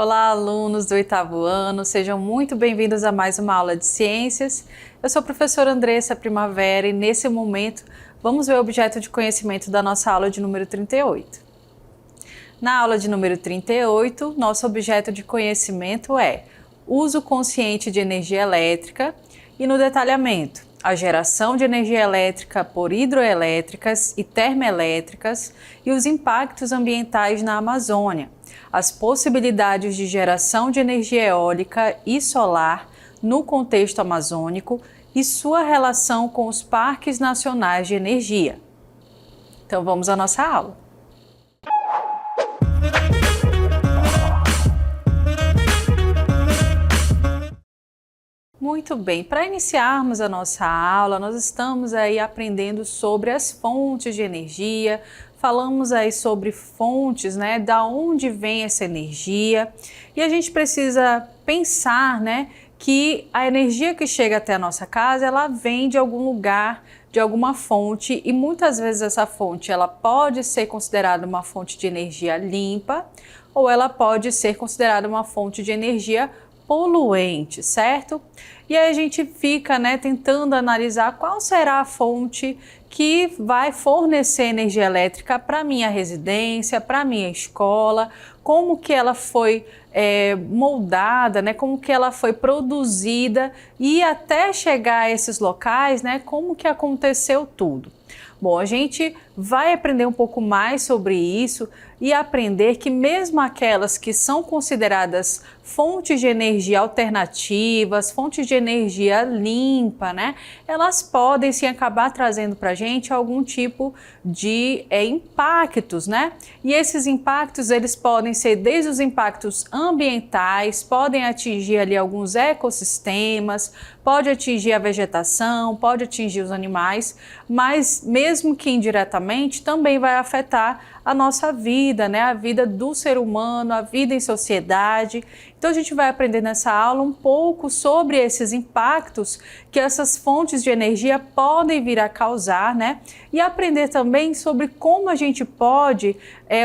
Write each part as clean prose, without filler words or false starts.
Olá, alunos do oitavo ano, sejam muito bem-vindos a mais uma aula de ciências. Eu sou a professora Andressa Primavera e nesse momento vamos ver o objeto de conhecimento da nossa aula de número 38. Na aula de número 38, nosso objeto de conhecimento é uso consciente de energia elétrica e no detalhamento, a geração de energia elétrica por hidroelétricas e termoelétricas e os impactos ambientais na Amazônia, as possibilidades de geração de energia eólica e solar no contexto amazônico e sua relação com os parques nacionais de energia. Então vamos à nossa aula. Muito bem, para iniciarmos a nossa aula, nós estamos aí aprendendo sobre as fontes de energia, falamos aí sobre fontes, né, da onde vem essa energia, e a gente precisa pensar, né, que a energia que chega até a nossa casa, ela vem de algum lugar, de alguma fonte, e muitas vezes essa fonte, ela pode ser considerada uma fonte de energia limpa, ou ela pode ser considerada uma fonte de energia poluente, certo? E aí a gente fica, né, tentando analisar qual será a fonte que vai fornecer energia elétrica para minha residência, para minha escola, como que ela foi moldada, né, como que ela foi produzida e até chegar a esses locais, né, como que aconteceu tudo. Bom, a gente vai aprender um pouco mais sobre isso e aprender que mesmo aquelas que são consideradas fontes de energia alternativas, fontes de energia limpa, né? Elas podem sim acabar trazendo para a gente algum tipo de impactos, né? E esses impactos, eles podem ser desde os impactos ambientais, podem atingir ali alguns ecossistemas, pode atingir a vegetação, pode atingir os animais, mas mesmo que indiretamente também vai afetar a nossa vida, né? A vida do ser humano, a vida em sociedade. Então a gente vai aprender nessa aula um pouco sobre esses impactos que essas fontes de energia podem vir a causar, né? E aprender também sobre como a gente pode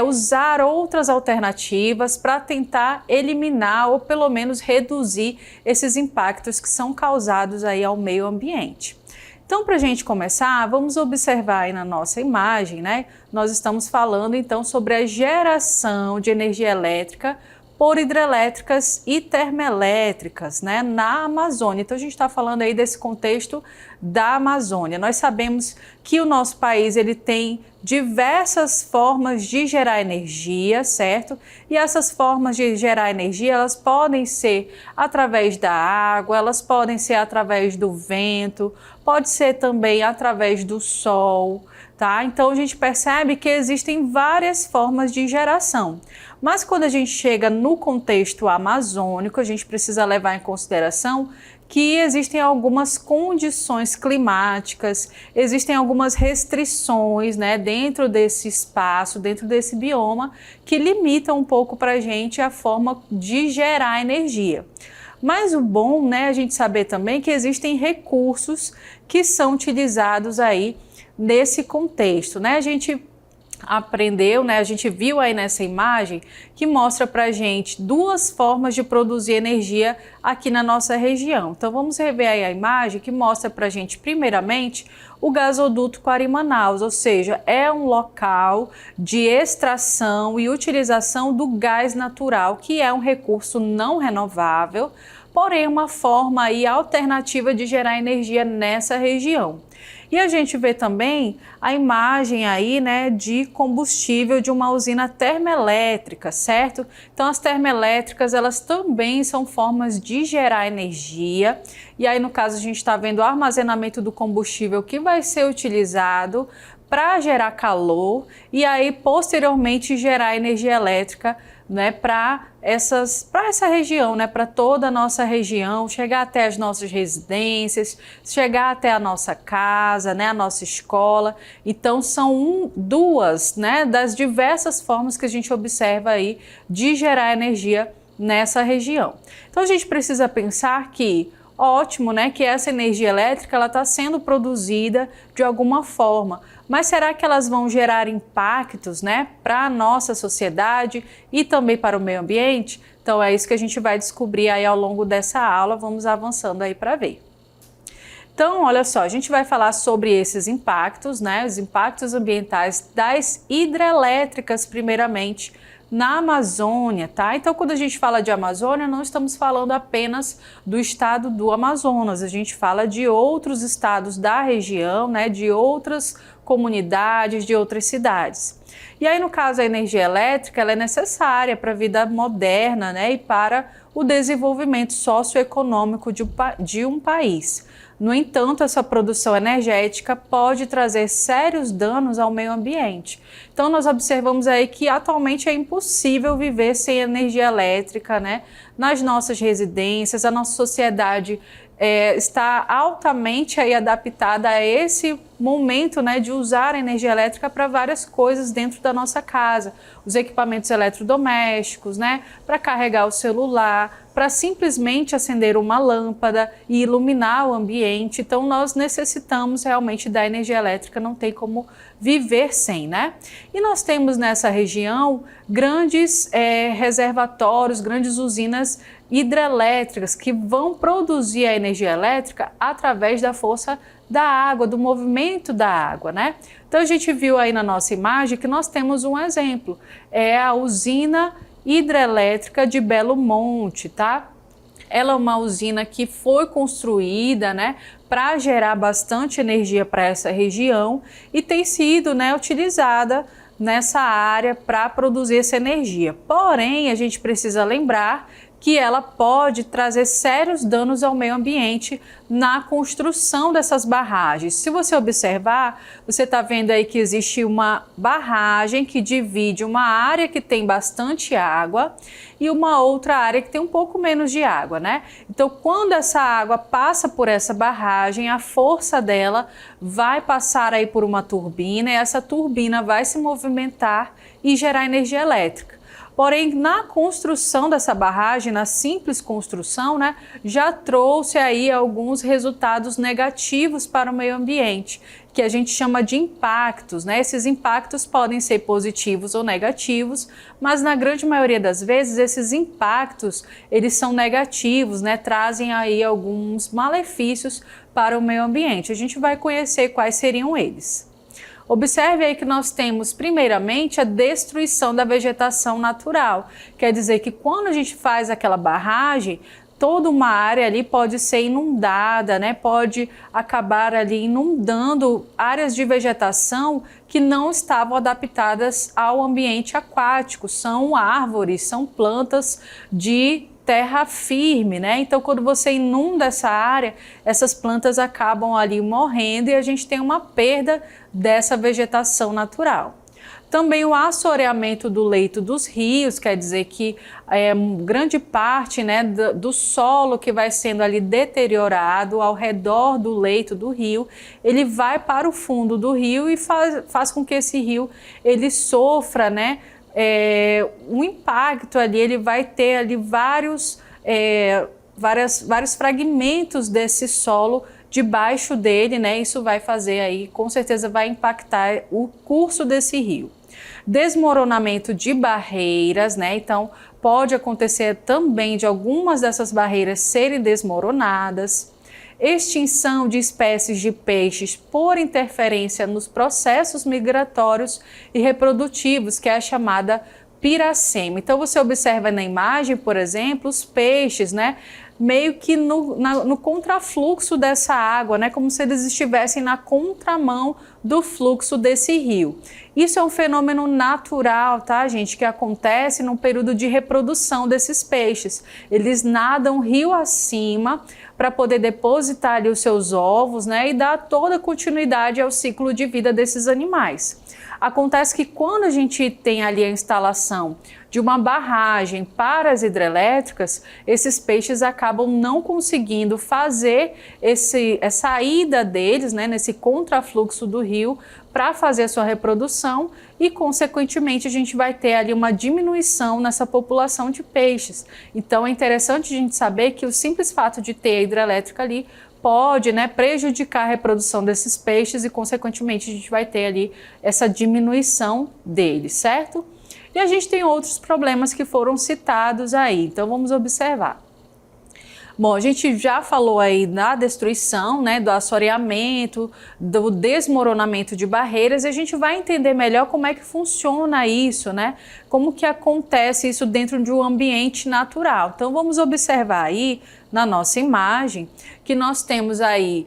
usar outras alternativas para tentar eliminar ou pelo menos reduzir esses impactos que são causados aí ao meio ambiente. Então, para a gente começar, vamos observar aí na nossa imagem, né? Nós estamos falando então sobre a geração de energia elétrica por hidrelétricas e termoelétricas, né, na Amazônia. Então a gente está falando aí desse contexto da Amazônia. Nós sabemos que o nosso país ele tem diversas formas de gerar energia, certo? E essas formas de gerar energia, elas podem ser através da água, elas podem ser através do vento, pode ser também através do sol, tá? Então a gente percebe que existem várias formas de geração. Mas quando a gente chega no contexto amazônico, a gente precisa levar em consideração que existem algumas condições climáticas, existem algumas restrições, né, dentro desse espaço, dentro desse bioma, que limitam um pouco para a gente a forma de gerar energia. Mas o bom, né, a gente saber também que existem recursos que são utilizados aí nesse contexto, né? A gente aprendeu, né? A gente viu aí nessa imagem que mostra pra gente duas formas de produzir energia aqui na nossa região. Então vamos rever aí a imagem que mostra pra gente primeiramente o gasoduto Quari-Manaus, ou seja, é um local de extração e utilização do gás natural, que é um recurso não renovável, porém uma forma aí alternativa de gerar energia nessa região. E a gente vê também a imagem aí, né, de combustível de uma usina termoelétrica, certo? Então as termoelétricas, elas também são formas de gerar energia. E aí no caso a gente está vendo o armazenamento do combustível que vai ser utilizado para gerar calor e aí posteriormente gerar energia elétrica, né, para essa região, né, para toda a nossa região, chegar até as nossas residências, chegar até a nossa casa, né, a nossa escola. Então são duas, né, das diversas formas que a gente observa aí de gerar energia nessa região. Então a gente precisa pensar que ótimo, né, que essa energia elétrica ela está sendo produzida de alguma forma, mas será que elas vão gerar impactos, né, para a nossa sociedade e também para o meio ambiente? Então é isso que a gente vai descobrir aí ao longo dessa aula, vamos avançando aí para ver. Então, olha só, a gente vai falar sobre esses impactos, né? Os impactos ambientais das hidrelétricas, primeiramente, na Amazônia, tá? Então, quando a gente fala de Amazônia, não estamos falando apenas do estado do Amazonas, a gente fala de outros estados da região, né? De outras comunidades, de outras cidades. E aí, no caso, a energia elétrica, ela é necessária para a vida moderna, né? E para o desenvolvimento socioeconômico de um país. No entanto, essa produção energética pode trazer sérios danos ao meio ambiente. Então, nós observamos aí que atualmente é impossível viver sem energia elétrica, né? Nas nossas residências, a nossa sociedade está altamente aí adaptada a esse momento, né, de usar a energia elétrica para várias coisas dentro da nossa casa. Os equipamentos eletrodomésticos, né, para carregar o celular, para simplesmente acender uma lâmpada e iluminar o ambiente. Então, nós necessitamos realmente da energia elétrica, não tem como viver sem, né? E nós temos nessa região grandes reservatórios, grandes usinas hidrelétricas que vão produzir a energia elétrica através da força da água, do movimento da água, né? Então a gente viu aí na nossa imagem que nós temos um exemplo, é a usina hidrelétrica de Belo Monte, tá? Ela é uma usina que foi construída, né, para gerar bastante energia para essa região e tem sido, né, utilizada nessa área para produzir essa energia. Porém, a gente precisa lembrar que ela pode trazer sérios danos ao meio ambiente na construção dessas barragens. Se você observar, você está vendo aí que existe uma barragem que divide uma área que tem bastante água e uma outra área que tem um pouco menos de água, né? Então, quando essa água passa por essa barragem, a força dela vai passar aí por uma turbina e essa turbina vai se movimentar e gerar energia elétrica. Porém, na construção dessa barragem, na simples construção, né, já trouxe aí alguns resultados negativos para o meio ambiente, que a gente chama de impactos, né? Esses impactos podem ser positivos ou negativos, mas na grande maioria das vezes esses impactos, eles são negativos, né? Trazem aí alguns malefícios para o meio ambiente. A gente vai conhecer quais seriam eles. Observe aí que nós temos, primeiramente, a destruição da vegetação natural. Quer dizer que quando a gente faz aquela barragem, toda uma área ali pode ser inundada, né? Pode acabar ali inundando áreas de vegetação que não estavam adaptadas ao ambiente aquático. São árvores, são plantas de terra firme, né? Então, quando você inunda essa área, essas plantas acabam ali morrendo e a gente tem uma perda dessa vegetação natural. Também o assoreamento do leito dos rios, quer dizer que grande parte, né, do solo que vai sendo ali deteriorado ao redor do leito do rio, ele vai para o fundo do rio e faz com que esse rio ele sofra, né, um impacto ali, ele vai ter ali vários fragmentos desse solo debaixo dele, né? Isso vai fazer aí, com certeza vai impactar o curso desse rio. Desmoronamento de barreiras, né? Então pode acontecer também de algumas dessas barreiras serem desmoronadas. Extinção de espécies de peixes por interferência nos processos migratórios e reprodutivos, que é a chamada piracema. Então você observa na imagem, por exemplo, os peixes, né, meio que no contrafluxo dessa água, né, como se eles estivessem na contramão do fluxo desse rio. Isso é um fenômeno natural, tá, gente, que acontece no período de reprodução desses peixes. Eles nadam rio acima para poder depositar ali os seus ovos, né, e dar toda continuidade ao ciclo de vida desses animais. Acontece que quando a gente tem ali a instalação de uma barragem para as hidrelétricas, esses peixes acabam não conseguindo fazer essa ida deles, né, nesse contrafluxo do rio para fazer a sua reprodução e, consequentemente, a gente vai ter ali uma diminuição nessa população de peixes. Então é interessante a gente saber que o simples fato de ter a hidrelétrica ali pode, né, prejudicar a reprodução desses peixes e, consequentemente, a gente vai ter ali essa diminuição deles, certo? E a gente tem outros problemas que foram citados aí, então vamos observar. Bom, a gente já falou aí da destruição, né, do assoreamento, do desmoronamento de barreiras, e a gente vai entender melhor como é que funciona isso, né? Como que acontece isso dentro de um ambiente natural. Então vamos observar aí na nossa imagem que nós temos aí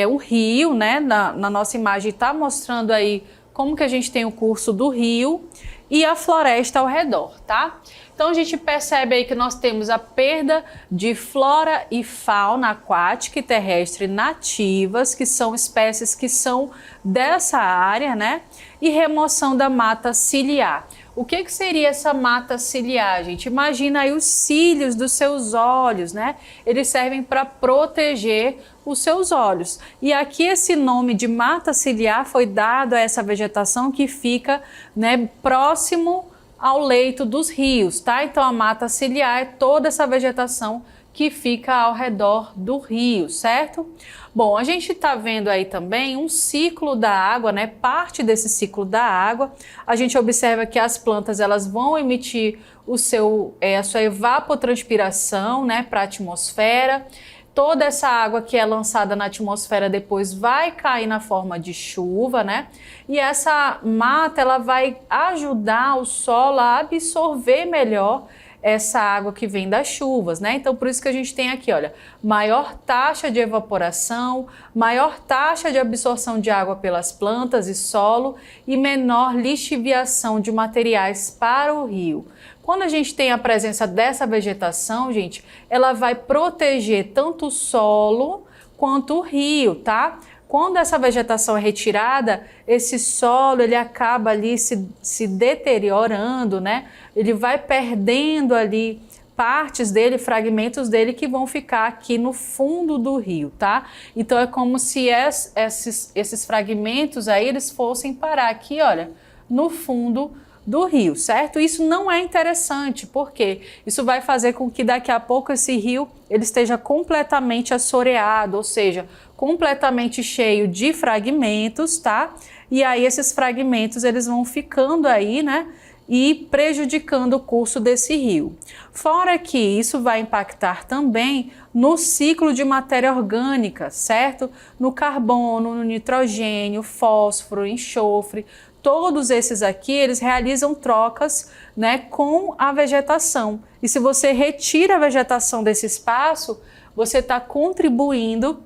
o rio, né? Na nossa imagem está mostrando aí como que a gente tem o curso do rio e a floresta ao redor, tá? Então a gente percebe aí que nós temos a perda de flora e fauna aquática e terrestre nativas, que são espécies que são dessa área, né? E remoção da mata ciliar. O que seria essa mata ciliar, gente? Imagina aí os cílios dos seus olhos, né? Eles servem para proteger os seus olhos. E aqui esse nome de mata ciliar foi dado a essa vegetação que fica, né, próximo ao leito dos rios, tá? Então a mata ciliar é toda essa vegetação que fica ao redor do rio, certo? Bom, a gente está vendo aí também um ciclo da água, né? Parte desse ciclo da água. A gente observa que as plantas elas vão emitir a sua evapotranspiração, né, para a atmosfera. Toda essa água que é lançada na atmosfera depois vai cair na forma de chuva, né? E essa mata ela vai ajudar o solo a absorver melhor essa água que vem das chuvas, né? Então por isso que a gente tem aqui, olha, maior taxa de evaporação, maior taxa de absorção de água pelas plantas e solo e menor lixiviação de materiais para o rio. Quando a gente tem a presença dessa vegetação, gente, ela vai proteger tanto o solo quanto o rio, tá? Quando essa vegetação é retirada, esse solo ele acaba ali se deteriorando, né? Ele vai perdendo ali partes dele, fragmentos dele que vão ficar aqui no fundo do rio, tá? Então é como se esses fragmentos aí eles fossem parar aqui, olha, no fundo do rio, certo? Isso não é interessante, porque isso vai fazer com que daqui a pouco esse rio ele esteja completamente assoreado, ou seja, completamente cheio de fragmentos, tá? E aí esses fragmentos eles vão ficando aí, né? E prejudicando o curso desse rio. Fora que isso vai impactar também no ciclo de matéria orgânica, certo? No carbono, no nitrogênio, fósforo, enxofre. Todos esses aqui, eles realizam trocas, né, com a vegetação. E se você retira a vegetação desse espaço, você está contribuindo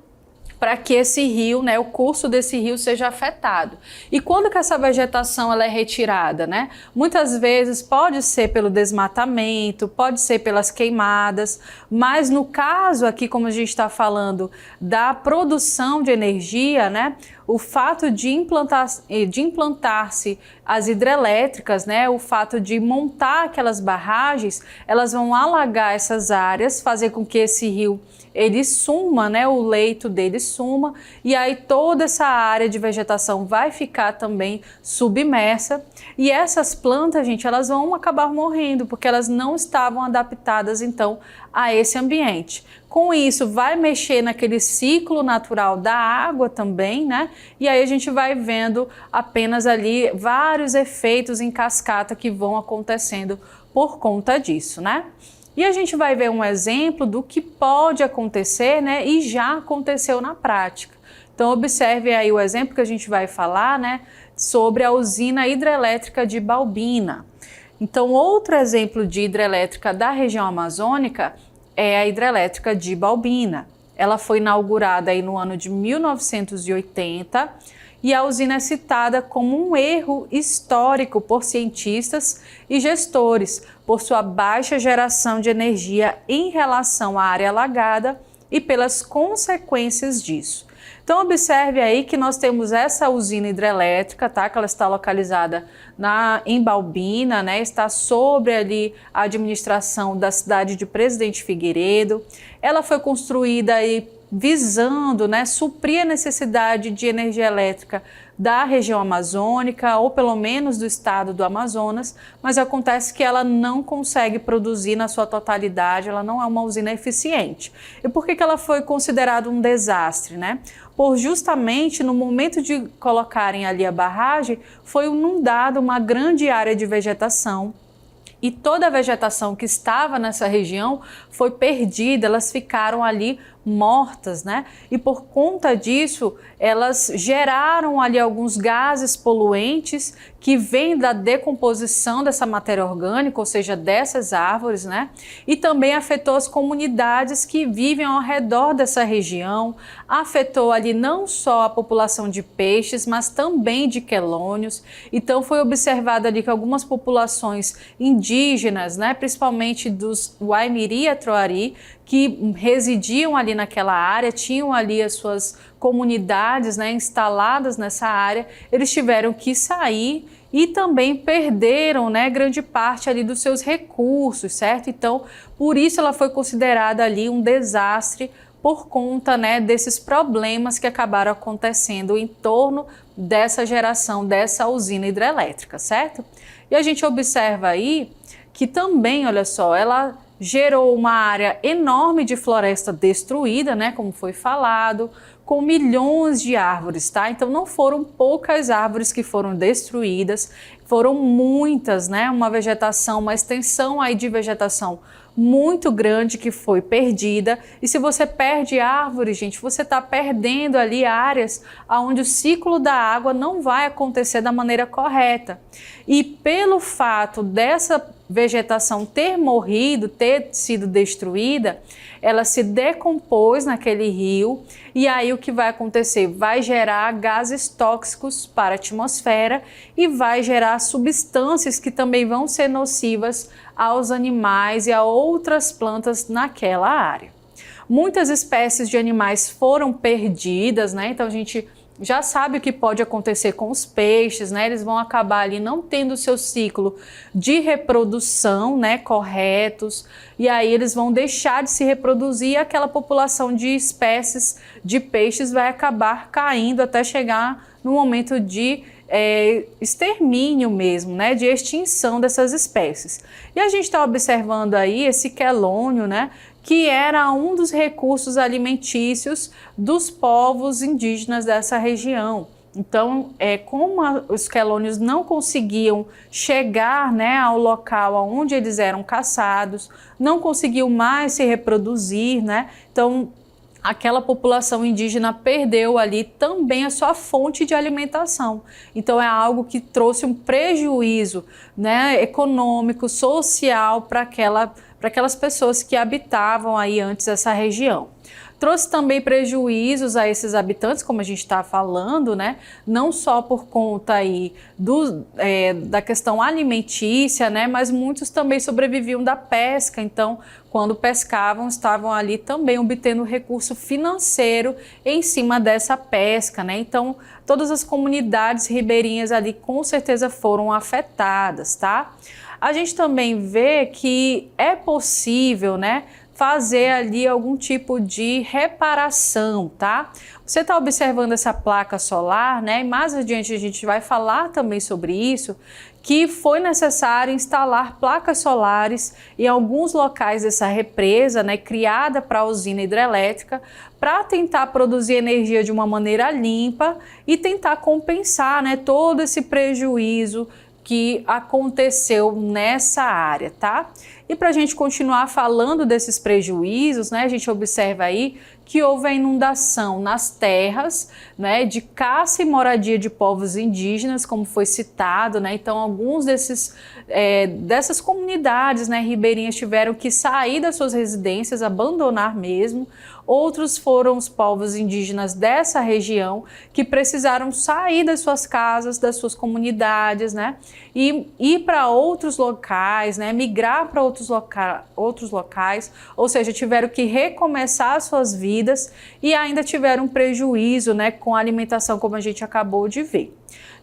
para que esse rio, né, o curso desse rio seja afetado. E quando que essa vegetação ela é retirada, né? Muitas vezes pode ser pelo desmatamento, pode ser pelas queimadas, mas no caso aqui, como a gente está falando da produção de energia, né? O fato de implantar-se as hidrelétricas, né, o fato de montar aquelas barragens, elas vão alagar essas áreas, fazer com que esse rio ele suma, né, o leito dele suma, e aí toda essa área de vegetação vai ficar também submersa, e essas plantas, gente, elas vão acabar morrendo, porque elas não estavam adaptadas, então, a esse ambiente. Com isso, vai mexer naquele ciclo natural da água também, né? E aí a gente vai vendo apenas ali vários efeitos em cascata que vão acontecendo por conta disso, né? E a gente vai ver um exemplo do que pode acontecer, né? E já aconteceu na prática. Então observe aí o exemplo que a gente vai falar, né? Sobre a usina hidrelétrica de Balbina. Então outro exemplo de hidrelétrica da região amazônica é a hidrelétrica de Balbina. Ela foi inaugurada aí no ano de 1980 e a usina é citada como um erro histórico por cientistas e gestores por sua baixa geração de energia em relação à área alagada e pelas consequências disso. Então observe aí que nós temos essa usina hidrelétrica, tá? Que ela está localizada em Balbina, né? Está sobre ali a administração da cidade de Presidente Figueiredo. Ela foi construída aí visando, né, suprir a necessidade de energia elétrica da região amazônica, ou pelo menos do estado do Amazonas, mas acontece que ela não consegue produzir na sua totalidade, ela não é uma usina eficiente. E por que ela foi considerada um desastre, né? Por justamente no momento de colocarem ali a barragem, foi inundada uma grande área de vegetação, e toda a vegetação que estava nessa região foi perdida, elas ficaram ali mortas, né? E por conta disso, elas geraram ali alguns gases poluentes que vêm da decomposição dessa matéria orgânica, ou seja, dessas árvores, né? E também afetou as comunidades que vivem ao redor dessa região, afetou ali não só a população de peixes, mas também de quelônios. Então foi observado ali que algumas populações indígenas, né, principalmente dos Waimiri e Troari, que residiam ali naquela área, tinham ali as suas comunidades, né, instaladas nessa área, eles tiveram que sair e também perderam, né, grande parte ali dos seus recursos, certo? Então, por isso ela foi considerada ali um desastre por conta, né, desses problemas que acabaram acontecendo em torno dessa geração, dessa usina hidrelétrica, certo? E a gente observa aí que também, olha só, ela gerou uma área enorme de floresta destruída, né, como foi falado, com milhões de árvores, tá? Então não foram poucas árvores que foram destruídas, foram muitas, né? Uma vegetação, uma extensão aí de vegetação muito grande que foi perdida. E se você perde árvores, gente, você está perdendo ali áreas onde o ciclo da água não vai acontecer da maneira correta. E pelo fato dessa vegetação ter morrido, ter sido destruída, ela se decompôs naquele rio e aí o que vai acontecer? Vai gerar gases tóxicos para a atmosfera e vai gerar substâncias que também vão ser nocivas aos animais e a outras plantas naquela área. Muitas espécies de animais foram perdidas, né? Então a gente já sabe o que pode acontecer com os peixes, né? Eles vão acabar ali não tendo o seu ciclo de reprodução, né, corretos, e aí eles vão deixar de se reproduzir e aquela população de espécies de peixes vai acabar caindo até chegar no momento de extermínio mesmo, né, de extinção dessas espécies. E a gente está observando aí esse quelônio, né, que era um dos recursos alimentícios dos povos indígenas dessa região. Então, como os quelônios não conseguiam chegar, né, ao local onde eles eram caçados, não conseguiam mais se reproduzir, né, então aquela população indígena perdeu ali também a sua fonte de alimentação. Então é algo que trouxe um prejuízo, né, econômico, social para aquelas pessoas que habitavam aí antes essa região. Trouxe também prejuízos a esses habitantes, como a gente está falando, né? Não só por conta aí da questão alimentícia, né? Mas muitos também sobreviviam da pesca. Então, quando pescavam, estavam ali também obtendo recurso financeiro em cima dessa pesca, né? Então, todas as comunidades ribeirinhas ali com certeza foram afetadas, tá? A gente também vê que é possível, né, fazer ali algum tipo de reparação, tá? Você está observando essa placa solar, né? E mais adiante a gente vai falar também sobre isso, que foi necessário instalar placas solares em alguns locais dessa represa, né, criada para a usina hidrelétrica, para tentar produzir energia de uma maneira limpa e tentar compensar, né, todo esse prejuízo que aconteceu nessa área, tá? E para a gente continuar falando desses prejuízos, né, a gente observa aí que houve a inundação nas terras, né, de caça e moradia de povos indígenas, como foi citado, né? Então alguns dessas comunidades, né, ribeirinhas tiveram que sair das suas residências, abandonar mesmo. Outros foram os povos indígenas dessa região que precisaram sair das suas casas, das suas comunidades, né, e ir para outros locais, né, migrar para outros locais, ou seja, tiveram que recomeçar suas vidas e ainda tiveram prejuízo, né, com a alimentação, como a gente acabou de ver.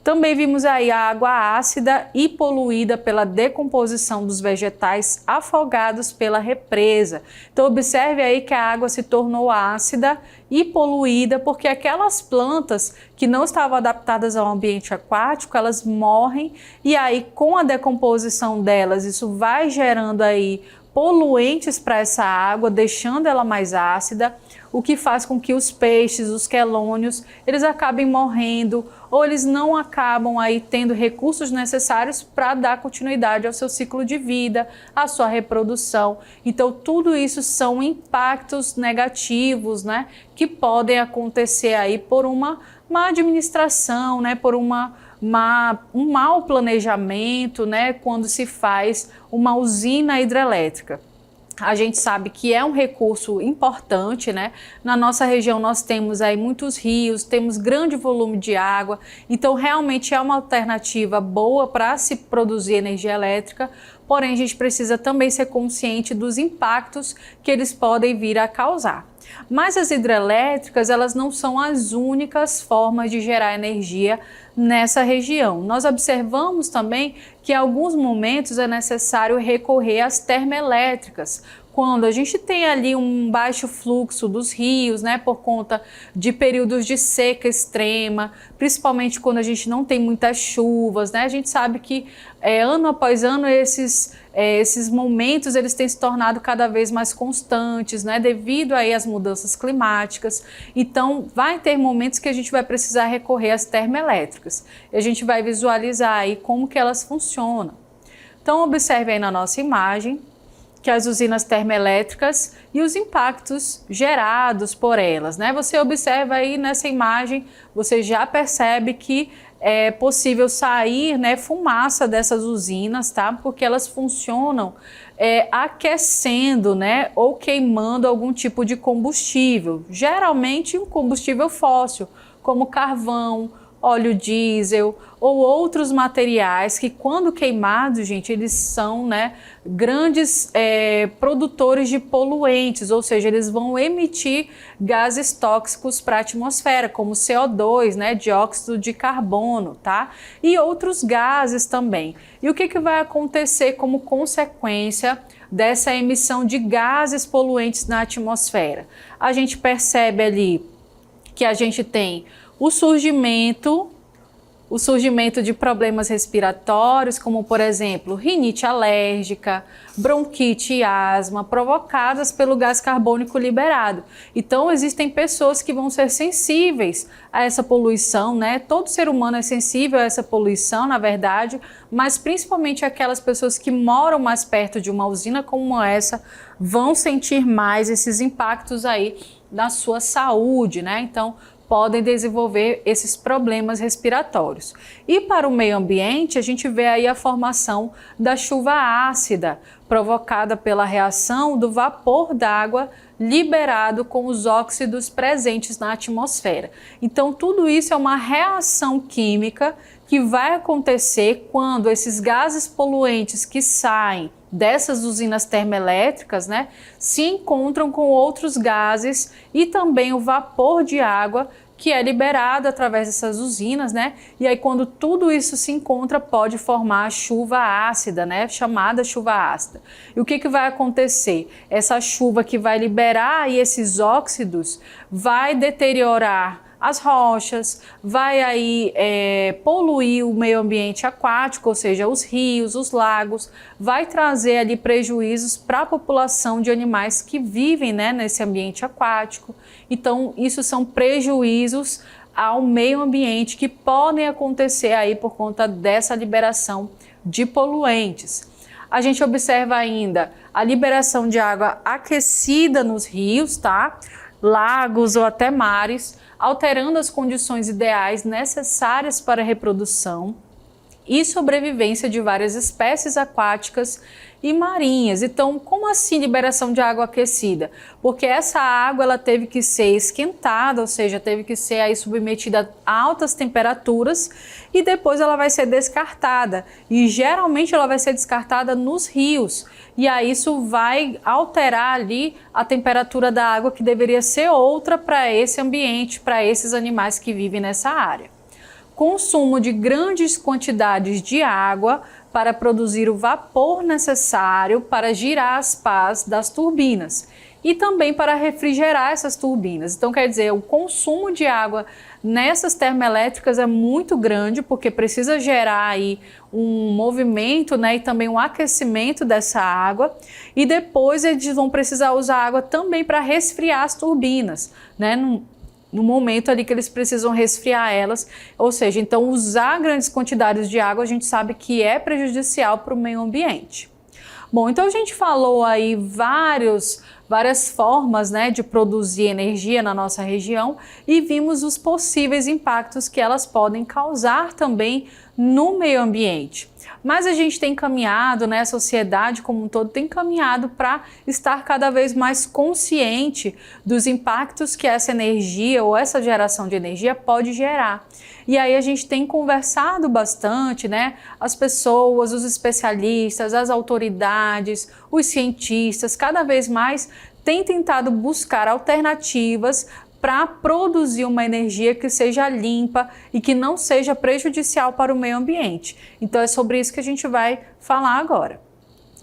Também vimos aí a água ácida e poluída pela decomposição dos vegetais afogados pela represa. Então observe aí que a água se tornou ácida e poluída porque aquelas plantas que não estavam adaptadas ao ambiente aquático, elas morrem e aí com a decomposição delas, isso vai gerando aí poluentes para essa água, deixando ela mais ácida. o que faz com que os peixes, os quelônios, eles acabem morrendo ou eles não acabam aí tendo recursos necessários para dar continuidade ao seu ciclo de vida, à sua reprodução. Então, tudo isso são impactos negativos, né, que podem acontecer aí por uma má administração, né, por um mau planejamento, né, quando se faz uma usina hidrelétrica. A gente sabe que é um recurso importante, né? Na nossa região nós temos aí muitos rios, temos grande volume de água, então realmente é uma alternativa boa para se produzir energia elétrica, porém a gente precisa também ser consciente dos impactos que eles podem vir a causar. Mas as hidrelétricas, elas não são as únicas formas de gerar energia nessa região. Nós observamos também que em alguns momentos é necessário recorrer às termoelétricas, quando a gente tem ali um baixo fluxo dos rios, né, por conta de períodos de seca extrema, principalmente quando a gente não tem muitas chuvas, né, a gente sabe que ano após ano esses momentos eles têm se tornado cada vez mais constantes, né, devido aí às mudanças climáticas. Então vai ter momentos que a gente vai precisar recorrer às termoelétricas e a gente vai visualizar aí como que elas funcionam. Então observe aí na nossa imagem que as usinas termoelétricas e os impactos gerados por elas, né? Você observa aí nessa imagem, você já percebe que é possível sair, né, fumaça dessas usinas, tá? Porque elas funcionam aquecendo, né, ou queimando algum tipo de combustível, geralmente um combustível fóssil, como carvão, óleo diesel ou outros materiais que, quando queimados, gente, eles são, né, grandes produtores de poluentes, ou seja, eles vão emitir gases tóxicos para a atmosfera, como CO2, né, dióxido de carbono, tá? E outros gases também. E o que vai acontecer como consequência dessa emissão de gases poluentes na atmosfera? A gente percebe ali que a gente tem o surgimento de problemas respiratórios, como por exemplo, rinite alérgica, bronquite e asma, provocadas pelo gás carbônico liberado. Então existem pessoas que vão ser sensíveis a essa poluição, né? Todo ser humano é sensível a essa poluição, na verdade, mas principalmente aquelas pessoas que moram mais perto de uma usina como essa vão sentir mais esses impactos aí na sua saúde, né? Então podem desenvolver esses problemas respiratórios. E para o meio ambiente, a gente vê aí a formação da chuva ácida, provocada pela reação do vapor d'água liberado com os óxidos presentes na atmosfera. Então, tudo isso é uma reação química que vai acontecer quando esses gases poluentes que saem dessas usinas termoelétricas, né, se encontram com outros gases e também o vapor de água que é liberado através dessas usinas, né? E aí quando tudo isso se encontra, pode formar a chuva ácida, né? Chamada chuva ácida. E o que vai acontecer? Essa chuva que vai liberar aí esses óxidos vai deteriorar as rochas, vai aí poluir o meio ambiente aquático, ou seja, os rios, os lagos, vai trazer ali prejuízos para a população de animais que vivem, né, nesse ambiente aquático. Então, isso são prejuízos ao meio ambiente que podem acontecer aí por conta dessa liberação de poluentes. A gente observa ainda a liberação de água aquecida nos rios, tá? Lagos ou até mares, alterando as condições ideais necessárias para a reprodução e sobrevivência de várias espécies aquáticas e marinhas. Então, como assim liberação de água aquecida? Porque essa água ela teve que ser esquentada, ou seja, teve que ser aí submetida a altas temperaturas e depois ela vai ser descartada. E geralmente ela vai ser descartada nos rios. E aí isso vai alterar ali a temperatura da água, que deveria ser outra para esse ambiente, para esses animais que vivem nessa área. Consumo de grandes quantidades de água para produzir o vapor necessário para girar as pás das turbinas. e também para refrigerar essas turbinas. Então, quer dizer, o consumo de água nessas termoelétricas é muito grande, porque precisa gerar aí um movimento, né, e também um aquecimento dessa água, e depois eles vão precisar usar água também para resfriar as turbinas, né, no momento ali que eles precisam resfriar elas, ou seja, então usar grandes quantidades de água a gente sabe que é prejudicial para o meio ambiente. Bom, então a gente falou aí várias formas, né, de produzir energia na nossa região e vimos os possíveis impactos que elas podem causar também no meio ambiente. Mas a gente tem caminhado, né, a sociedade como um todo tem caminhado para estar cada vez mais consciente dos impactos que essa energia ou essa geração de energia pode gerar. E aí a gente tem conversado bastante, né, as pessoas, os especialistas, as autoridades, os cientistas, cada vez mais têm tentado buscar alternativas para produzir uma energia que seja limpa e que não seja prejudicial para o meio ambiente. Então é sobre isso que a gente vai falar agora.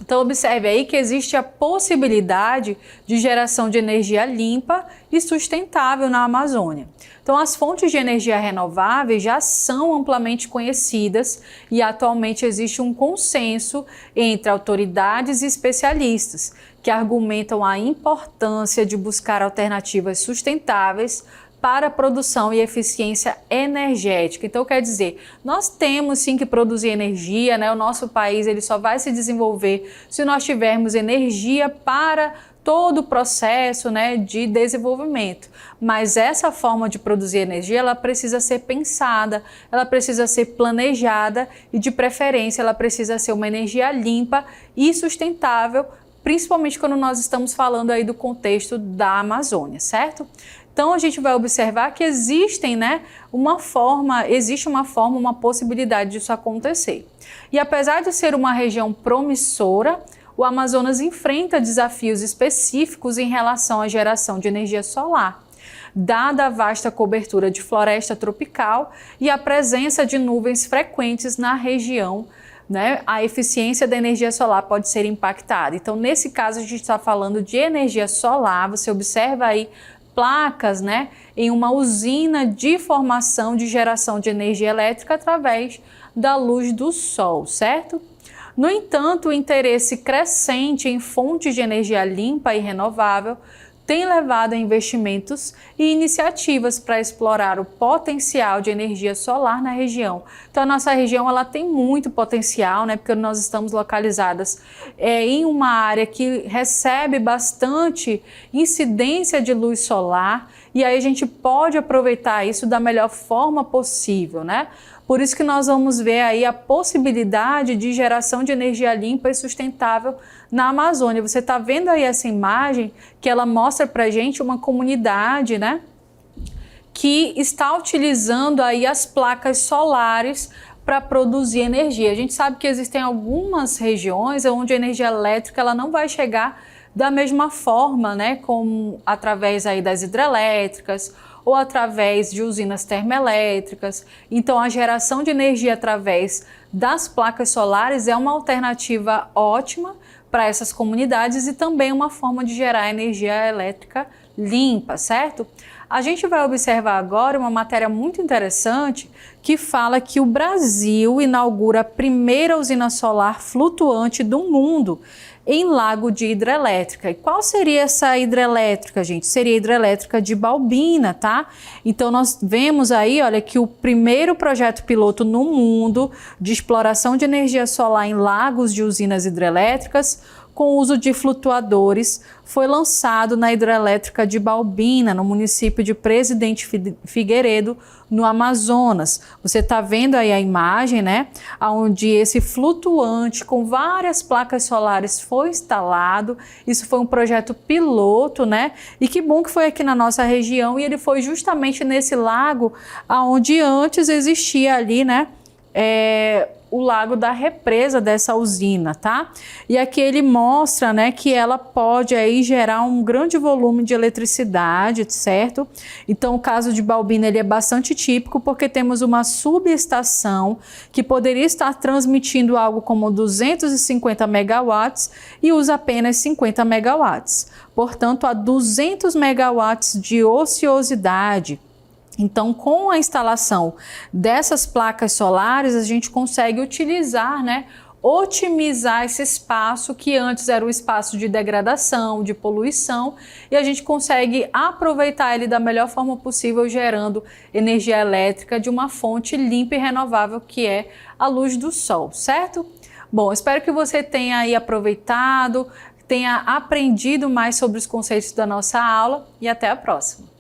Então observe aí que existe a possibilidade de geração de energia limpa e sustentável na Amazônia. Então as fontes de energia renováveis já são amplamente conhecidas e atualmente existe um consenso entre autoridades e especialistas que argumentam a importância de buscar alternativas sustentáveis para a produção e eficiência energética. Então, quer dizer, nós temos sim que produzir energia, né? O nosso país ele só vai se desenvolver se nós tivermos energia para todo o processo, né, de desenvolvimento. Mas essa forma de produzir energia, ela precisa ser pensada, ela precisa ser planejada e, de preferência, ela precisa ser uma energia limpa e sustentável, principalmente quando nós estamos falando aí do contexto da Amazônia, certo? Então a gente vai observar que existe uma possibilidade disso acontecer. E apesar de ser uma região promissora, o Amazonas enfrenta desafios específicos em relação à geração de energia solar, dada a vasta cobertura de floresta tropical e a presença de nuvens frequentes na região. A eficiência da energia solar pode ser impactada. Então, nesse caso, a gente está falando de energia solar. Você observa aí placas, em uma usina de formação de geração de energia elétrica através da luz do sol, certo? No entanto, o interesse crescente em fontes de energia limpa e renovável tem levado a investimentos e iniciativas para explorar o potencial de energia solar na região. Então, a nossa região ela tem muito potencial, porque nós estamos localizadas em uma área que recebe bastante incidência de luz solar e aí a gente pode aproveitar isso da melhor forma possível, Por isso que nós vamos ver aí a possibilidade de geração de energia limpa e sustentável na Amazônia. Você está vendo aí essa imagem que ela mostra para a gente uma comunidade, que está utilizando aí as placas solares para produzir energia. A gente sabe que existem algumas regiões onde a energia elétrica ela não vai chegar da mesma forma, como através aí das hidrelétricas ou através de usinas termoelétricas. Então, a geração de energia através das placas solares é uma alternativa ótima para essas comunidades e também uma forma de gerar energia elétrica limpa, certo? A gente vai observar agora uma matéria muito interessante que fala que o Brasil inaugura a primeira usina solar flutuante do mundo em lago de hidrelétrica. E qual seria essa hidrelétrica, gente? Seria a hidrelétrica de Balbina, tá? Então nós vemos aí, olha, que o primeiro projeto piloto no mundo de exploração de energia solar em lagos de usinas hidrelétricas com uso de flutuadores foi lançado na hidrelétrica de Balbina, no município de Presidente Figueiredo, no Amazonas. Você está vendo aí a imagem, onde esse flutuante com várias placas solares foi instalado. Isso foi um projeto piloto, E que bom que foi aqui na nossa região e ele foi justamente nesse lago onde antes existia ali, o lago da represa dessa usina, tá? E aqui ele mostra, né, que ela pode aí gerar um grande volume de eletricidade, certo? Então o caso de Balbina ele é bastante típico porque temos uma subestação que poderia estar transmitindo algo como 250 megawatts e usa apenas 50 megawatts. Portanto, há 200 megawatts de ociosidade. Então, com a instalação dessas placas solares, a gente consegue utilizar, né, otimizar esse espaço que antes era um espaço de degradação, de poluição, e a gente consegue aproveitar ele da melhor forma possível, gerando energia elétrica de uma fonte limpa e renovável, que é a luz do sol, certo? Bom, espero que você tenha aí aproveitado, tenha aprendido mais sobre os conceitos da nossa aula e até a próxima.